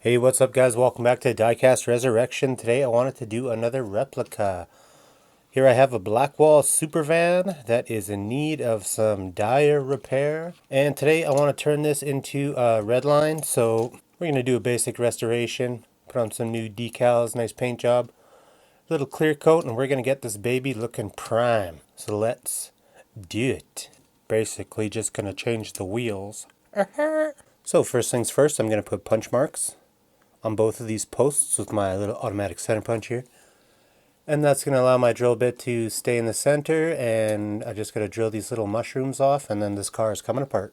Hey, what's up guys? Welcome back to Diecast Resurrection. Today I wanted to do another replica. Here I have a blackwall super van that is in need of some dire repair. And today I want to turn this into a Redline. So we're going to do a basic restoration, put on some new decals, nice paint job, little clear coat, and we're going to get this baby looking prime. So let's do it. Basically just going to change the wheels. So first things first, I'm going to put punch marks on both of these posts with my little automatic center punch here. And that's going to allow my drill bit to stay in the center, and I just got to drill these little mushrooms off, and then this car is coming apart.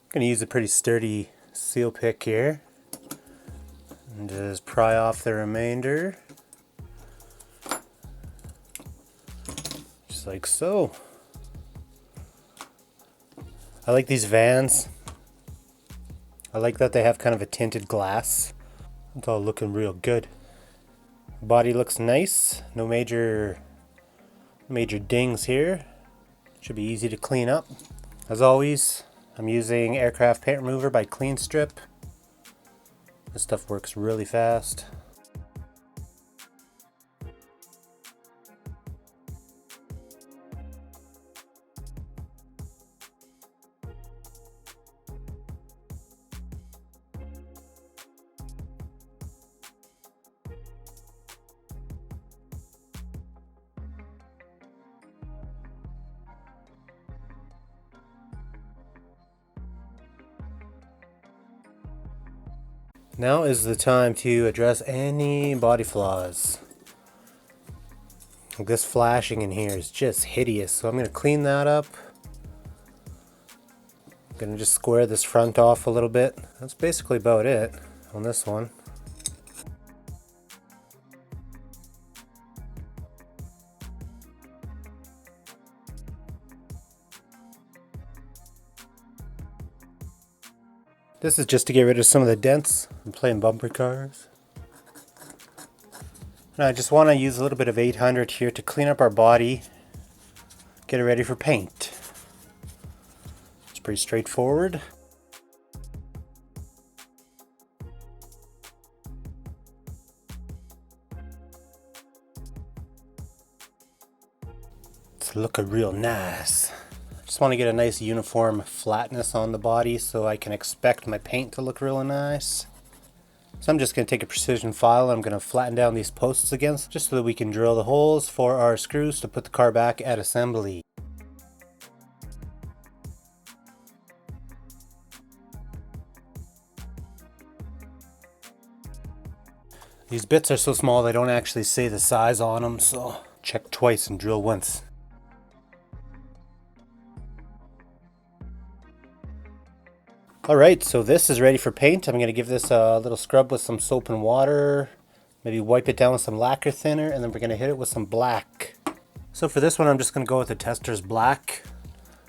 I'm going to use a pretty sturdy seal pick here and just pry off the remainder, just like so. I like these vans. I like that they have kind of a tinted glass. It's all looking real good. Body looks nice. No major dings here. Should be easy to clean up. As always, I'm using aircraft paint remover by Clean Strip. This stuff works really fast. Now is the time to address any body flaws. This flashing in here is just hideous, so I'm going to clean that up. I'm going to just square this front off a little bit. That's basically about it on this one. This is just to get rid of some of the dents. I'm playing bumper cars. And I just want to use a little bit of 800 here to clean up our body, get it ready for paint. It's pretty straightforward. It's looking real nice. Just want to get a nice uniform flatness on the body so I can expect my paint to look really nice. So I'm just going to take a precision file and I'm going to flatten down these posts again just so that we can drill the holes for our screws to put the car back at assembly. These bits are so small they don't actually say the size on them, so check twice and drill once. Alright, so this is ready for paint. I'm going to give this a little scrub with some soap and water. Maybe wipe it down with some lacquer thinner, and then we're going to hit it with some black. So for this one I'm just going to go with the Tester's Black.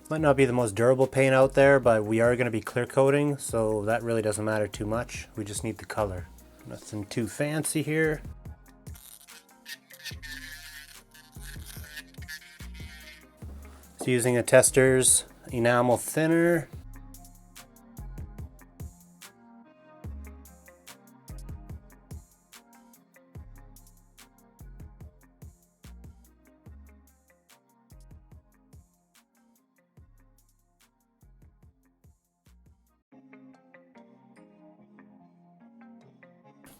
Might not be the most durable paint out there, but we are going to be clear coating, so that really doesn't matter too much. We just need the color. Nothing too fancy here. So using a Tester's enamel thinner.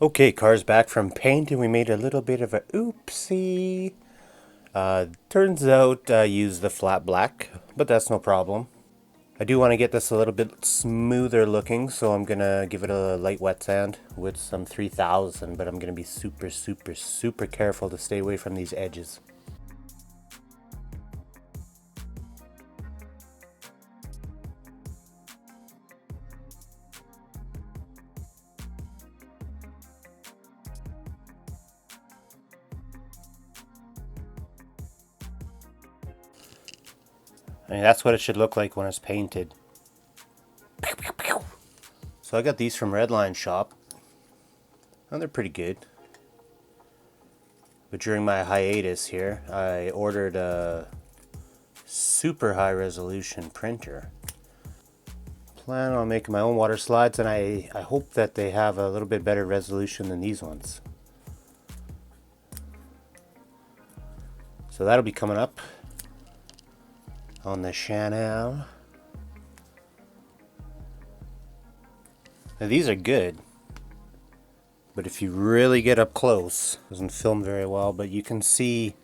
Okay, car's back from paint and we made a little bit of a oopsie. Turns out I used the flat black, but that's no problem. I do want to get this a little bit smoother looking, so I'm going to give it a light wet sand with some 3000, but I'm going to be super careful to stay away from these edges. I mean, that's what it should look like when it's painted. So I got these from Redline shop. And they're pretty good. But during my hiatus here, I ordered a super high resolution printer. Plan on making my own water slides, and I hope that they have a little bit better resolution than these ones. So that'll be coming up on the channel. Now these are good, but if you really get up close, it doesn't film very well, but you can see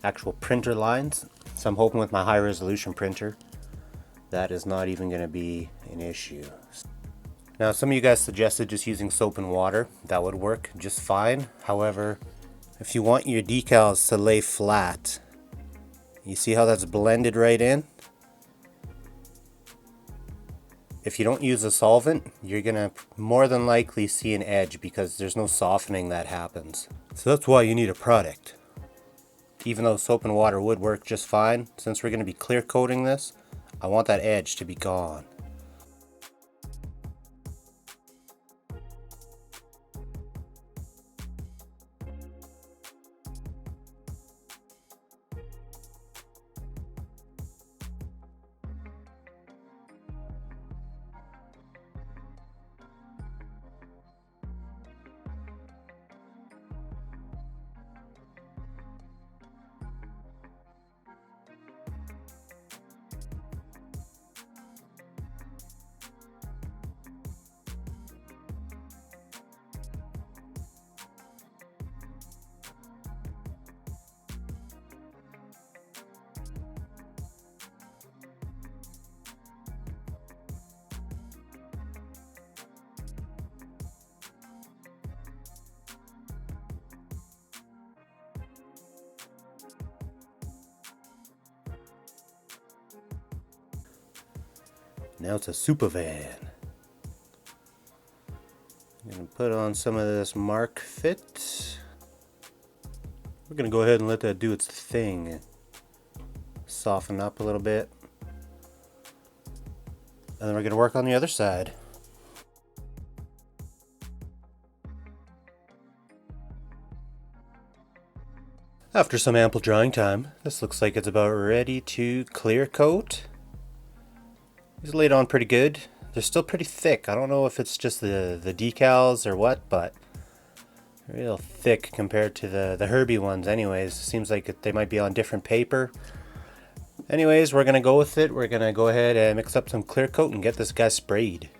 actual printer lines. So I'm hoping with my high resolution printer that is not even going to be an issue. Now some of you guys suggested just using soap and water. That would work just fine. However, if you want your decals to lay flat, you see how that's blended right in? If you don't use a solvent, you're gonna more than likely see an edge because there's no softening that happens. So that's why you need a product. Even though soap and water would work just fine, since we're gonna be clear coating this, I want that edge to be gone. Now it's a super van. I'm gonna put on some of this Mark Fit. We're gonna go ahead and let that do its thing. Soften up a little bit. And then we're gonna work on the other side. After some ample drying time, this looks like it's about ready to clear coat. These laid on pretty good. They're still pretty thick. I don't know if it's just the decals or what, but real thick compared to the Herbie ones anyways. Seems like they might be on different paper. Anyways, we're gonna go with it. We're gonna go ahead and mix up some clear coat and get this guy sprayed.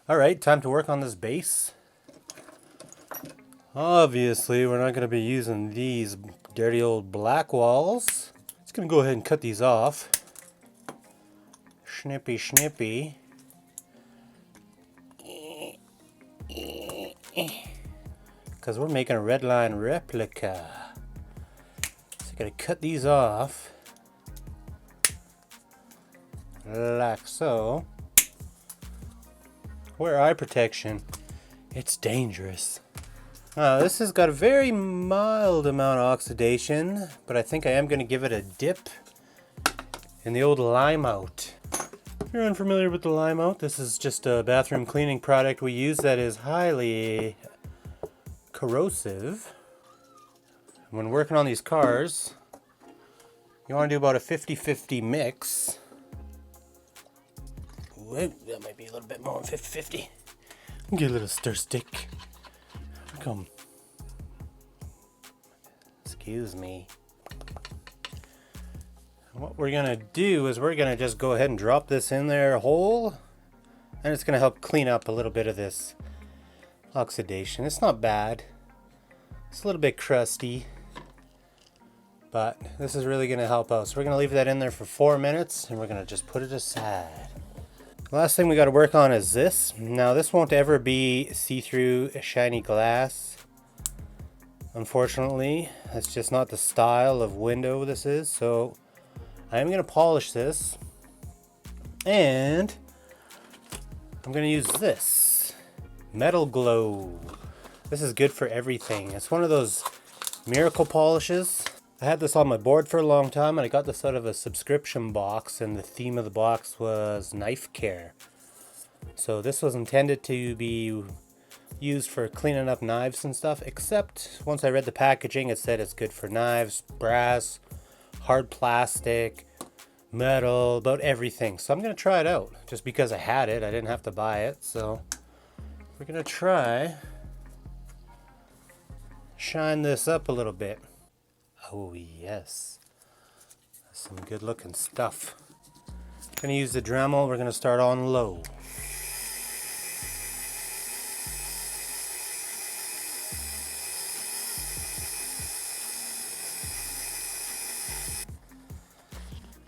Alright, time to work on this base. Obviously, we're not going to be using these dirty old black walls. Just going to go ahead and cut these off. Snippy, snippy. Because we're making a Redline replica. So I'm going to cut these off. Like so. Wear eye protection. It's dangerous. This has got a very mild amount of oxidation, but I think I am going to give it a dip in the old lime out. If you're unfamiliar with the lime out, this is just a bathroom cleaning product we use that is highly corrosive. When working on these cars, you want to do about a 50-50 mix. Whoa, that might be a little bit more than 50-50. Get a little stir stick. Come. Excuse me. What we're gonna do is we're gonna just go ahead and drop this in there whole, and it's gonna help clean up a little bit of this oxidation. It's not bad. It's a little bit crusty, but this is really going to help out. So we're going to leave that in there for 4 minutes, and we're going to just put it aside. The last thing we got to work on is this. Now this won't ever be see-through shiny glass. Unfortunately, that's just not the style of window this is. So I am going to polish this, and I'm going to use this Metal Glow. This is good for everything. It's one of those miracle polishes. I had this on my board for a long time, and I got this out of a subscription box, and the theme of the box was knife care. So this was intended to be used for cleaning up knives and stuff, except once I read the packaging, it said it's good for knives, brass, hard plastic, metal, about everything. So I'm going to try it out. Just because I had it, I didn't have to buy it. So we're going to try shine this up a little bit. Oh yes, some good looking stuff. Gonna use the Dremel. We're gonna start on low.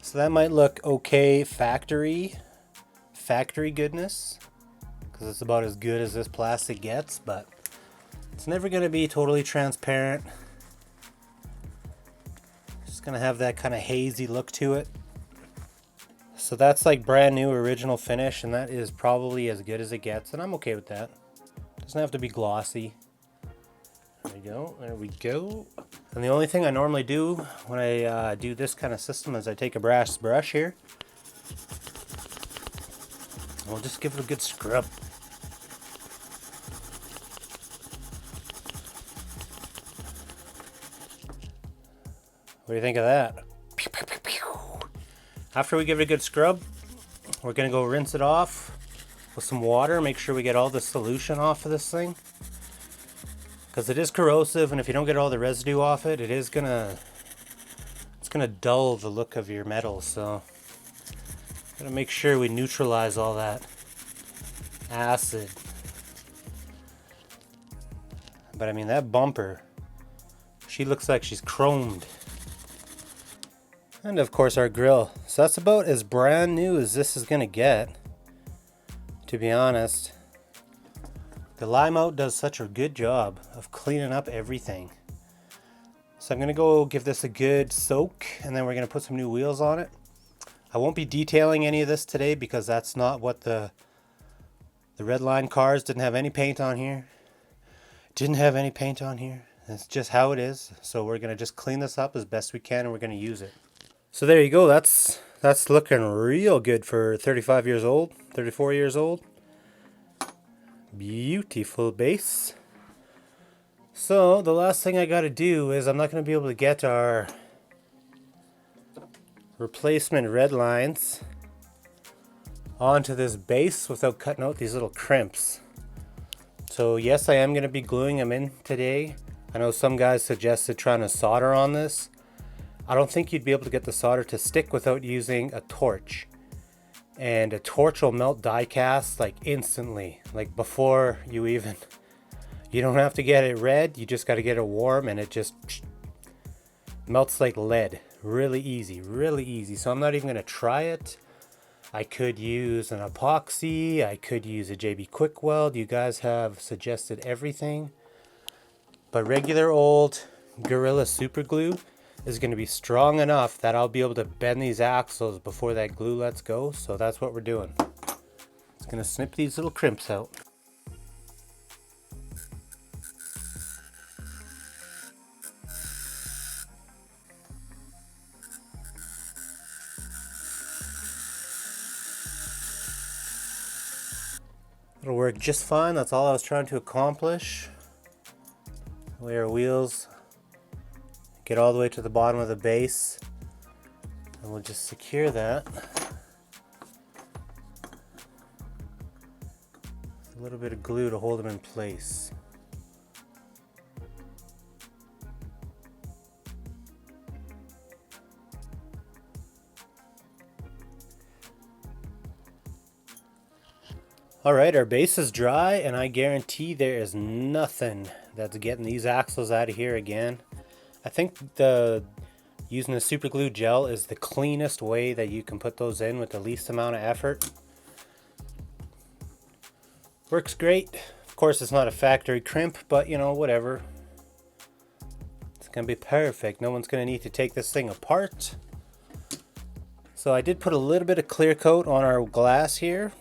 So that might look okay factory goodness, because it's about as good as this plastic gets, but it's never gonna be totally transparent. Gonna have that kind of hazy look to it. So that's like brand new original finish, and that is probably as good as it gets, and I'm okay with that. Doesn't have to be glossy. There we go, there we go. And the only thing I normally do when I do this kind of system is I take a brass brush here, and we'll just give it a good scrub. What do you think of that? After we give it a good scrub, we're going to go rinse it off with some water. Make sure we get all the solution off of this thing, because it is corrosive, and if you don't get all the residue off it, it's gonna dull the look of your metal. So gotta make sure we neutralize all that acid. But I mean, that bumper, she looks like she's chromed. And of course our grill. So that's about as brand new as this is gonna get, to be honest. The lime out does such a good job of cleaning up everything. So I'm gonna go give this a good soak, and then we're gonna put some new wheels on it. I won't be detailing any of this today because that's not what the Redline cars didn't have any paint on here. Didn't have any paint on here. That's just how it is. So we're gonna just clean this up as best we can, and we're gonna use it. So there you go. That's looking real good for 35 years old, 34 years old. Beautiful base. So the last thing I got to do is, I'm not going to be able to get our replacement Redlines onto this base without cutting out these little crimps. So yes, I am going to be gluing them in today. I know some guys suggested trying to solder on this. I don't think you'd be able to get the solder to stick without using a torch. And a torch will melt die cast like instantly, like before you don't have to get it red, you just got to get it warm, and it just melts like lead. Really easy, really easy. So I'm not even going to try it. I could use an epoxy, I could use a JB Quick Weld. You guys have suggested everything. But regular old Gorilla Super Glue is going to be strong enough that I'll be able to bend these axles before that glue lets go. So that's what we're doing. It's going to snip these little crimps out. It'll work just fine. That's all I was trying to accomplish. Lay our wheels, get all the way to the bottom of the base, and we'll just secure that. A little bit of glue to hold them in place. Alright, our base is dry, and I guarantee there is nothing that's getting these axles out of here again. I think the Using the super glue gel is the cleanest way that you can put those in with the least amount of effort. Works great. Of course, it's not a factory crimp, but you know, whatever. It's gonna be perfect. No one's gonna need to take this thing apart. So I did put a little bit of clear coat on our glass here.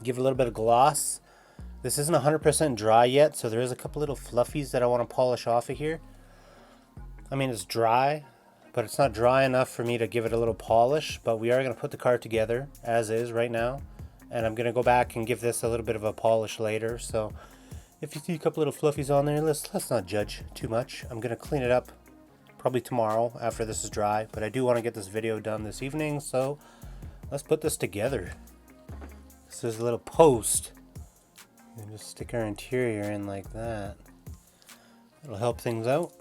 Give it a little bit of gloss. This isn't 100% dry yet, so there is a couple little fluffies that I want to polish off of here. I mean, it's dry, but it's not dry enough for me to give it a little polish. But we are going to put the car together as is right now. And I'm going to go back and give this a little bit of a polish later. So if you see a couple little fluffies on there, let's not judge too much. I'm going to clean it up probably tomorrow after this is dry. But I do want to get this video done this evening, so let's put this together. This is a little post. And just stick our interior in like that. It'll help things out.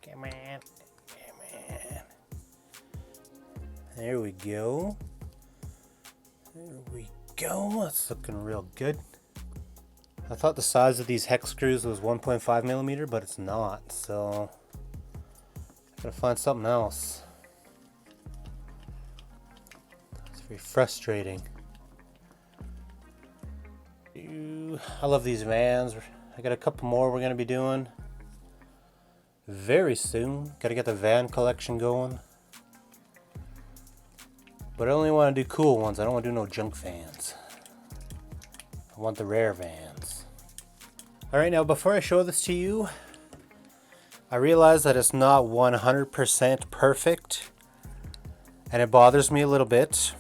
Come on. Come on. There we go. There we go. That's looking real good. I thought the size of these hex screws was 1.5 millimeter, but it's not, so I gotta find something else. It's very frustrating. I love these vans. I got a couple more we're gonna be doing very soon. Gotta get the van collection going. But I only want to do cool ones. I don't want to do no junk vans. I want the rare vans. Alright, now before I show this to you, I realize that it's not 100% perfect. And it bothers me a little bit.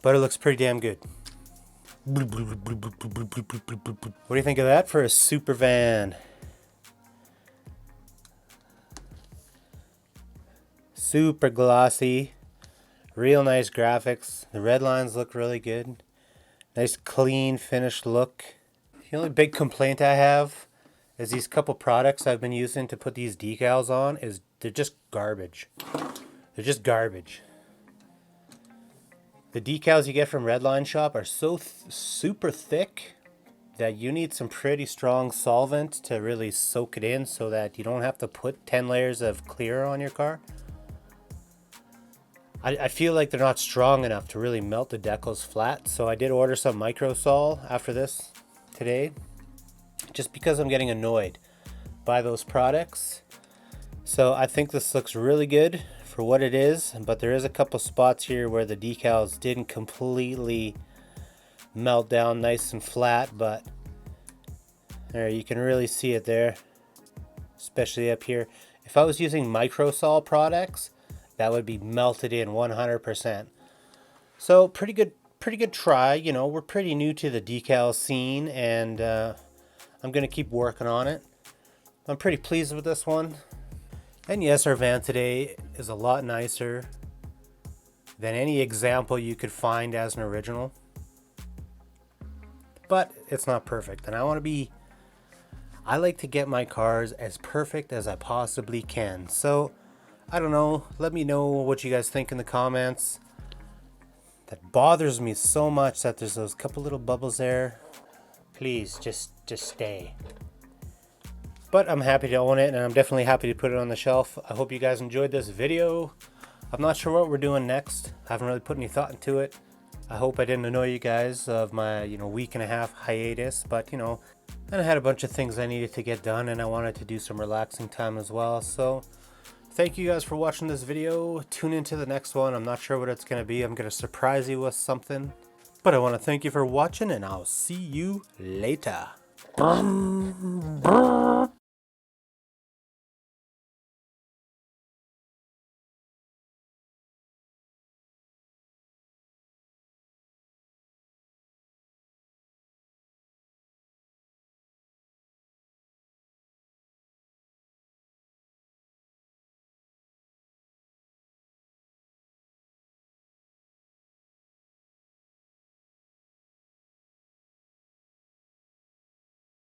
But it looks pretty damn good. What do you think of that for a super van? Super glossy. Real nice graphics. The red lines look really good. Nice clean finished look. The only big complaint I have is these couple products I've been using to put these decals on is they're just garbage. They're just garbage. The decals you get from Redline shop are so super thick that you need some pretty strong solvent to really soak it in so that you don't have to put 10 layers of clear on your car. I feel like they're not strong enough to really melt the decals flat, so I did order some microsol after this today, just because I'm getting annoyed by those products. So I think this looks really good for what it is, but there is a couple spots here where the decals didn't completely melt down nice and flat, but there you can really see it there, especially up here. If I was using microsol products, that would be melted in 100%. So pretty good try. You know, we're pretty new to the decal scene, and I'm gonna keep working on it. I'm pretty pleased with this one. And yes, our van today is a lot nicer than any example you could find as an original. But it's not perfect, and I like to get my cars as perfect as I possibly can. So I don't know, let me know what you guys think in the comments. That bothers me so much that there's those couple little bubbles there. Please, just stay. But I'm happy to own it, and I'm definitely happy to put it on the shelf. I hope you guys enjoyed this video. I'm not sure what we're doing next. I haven't really put any thought into it. I hope I didn't annoy you guys of my, week and a half hiatus, but and I had a bunch of things I needed to get done, and I wanted to do some relaxing time as well. So thank you guys for watching this video. Tune into the next one. I'm not sure what it's going to be. I'm going to surprise you with something. But I want to thank you for watching, and I'll see you later.